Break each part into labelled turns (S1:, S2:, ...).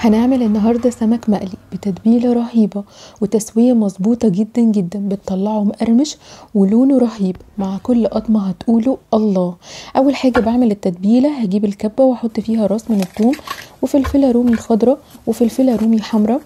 S1: هنعمل النهاردة سمك مقلي بتتبيلة رهيبة وتسوية مظبوطة جدا جدا، بتطلعه مقرمش ولونه رهيب. مع كل قطمة هتقوله الله. اول حاجة بعمل التتبيلة، هجيب الكبة واحط فيها راس من الثوم وفلفلة رومي خضراء وفلفلة رومي حمراء،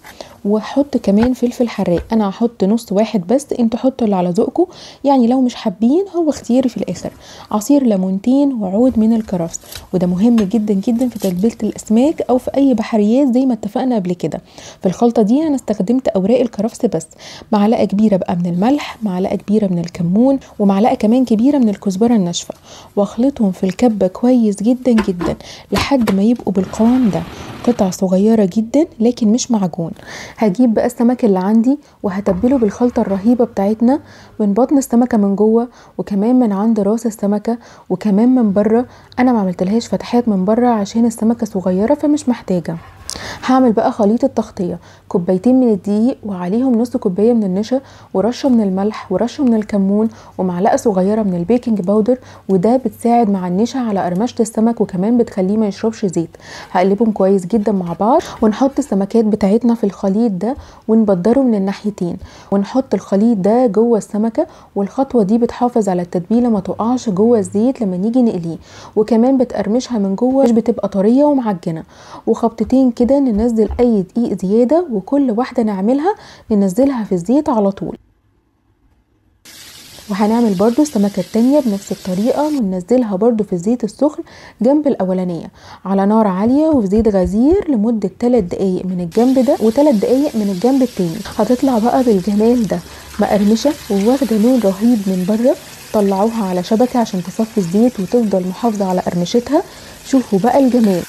S1: واحط كمان فلفل حراق. انا هحط نص واحد بس، انتوا حطوا اللي على ذوقكم، يعني لو مش حابين هو اختياري. في الاخر عصير ليمونتين وعود من الكرفس، وده مهم جدا جدا في تتبيله الاسماك او في اي بحريات زي ما اتفقنا قبل كده. في الخلطه دي انا استخدمت اوراق الكرفس بس. معلقه كبيره بقى من الملح، معلقه كبيره من الكمون، ومعلقه كمان كبيره من الكزبره الناشفه، واخلطهم في الكبه كويس جدا جدا لحد ما يبقوا بالقوام ده، قطع صغيره جدا لكن مش معجون. هجيب بقى السمك اللي عندي وهتبله بالخلطه الرهيبه بتاعتنا، من بطن السمكه من جوه، وكمان من عند راس السمكه، وكمان من بره. انا ما عملتلهاش فتحات من بره عشان السمكه صغيره فمش محتاجه. هعمل بقى خليط التغطيه، كوبايتين من الدقيق وعليهم نص كوبايه من النشا ورشه من الملح ورشه من الكمون ومعلقه صغيره من البيكنج باودر، وده بتساعد مع النشا على قرمشه السمك وكمان بتخليه ما يشربش زيت. هقلبهم كويس جدا مع بعض ونحط السمكات بتاعتنا في الخليط ده ونبدره من الناحيتين، ونحط الخليط ده جوه السمكه. والخطوه دي بتحافظ على التتبيله ما تقعش جوه الزيت لما نيجي نقليه، وكمان بتقرمشها من جوه مش بتبقى طريه ومعجنه. وخبطتين كده ننزل اي دقيق زياده، وكل واحده نعملها ننزلها في الزيت على طول. وهنعمل برضو السمكة التانية بنفس الطريقة وننزلها برضو في الزيت السخن جنب الاولانية على نار عالية وفي زيت غزير لمدة 3 دقايق من الجنب ده و3 دقايق من الجنب التاني. هتطلع بقى بالجمال ده، مقرمشة وواخدة لون رهيب من بره. طلعوها على شبكة عشان تصفي الزيت وتفضل محافظة على قرمشتها. شوفوا بقى الجمال.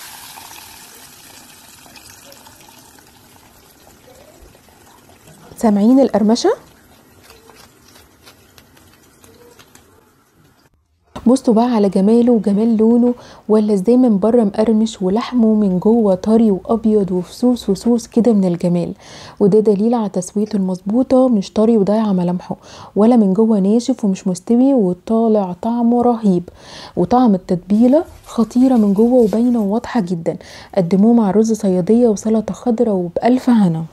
S1: سامعين القرمشة؟ بصوا بقى على جماله وجمال لونه، ولا ازاي من بره مقرمش ولحمه من جوه طري وابيض وفصوص وصوص كده من الجمال. وده دليل على تسويته المظبوطه، مش طري وضايع ملامحه، ولا من جوه ناشف ومش مستوي، وطالع طعمه رهيب. وطعم التتبيله خطيره من جوه وباينه وواضحه جدا. قدموه مع رز صياديه وسلطه خضراء وبألف هنا.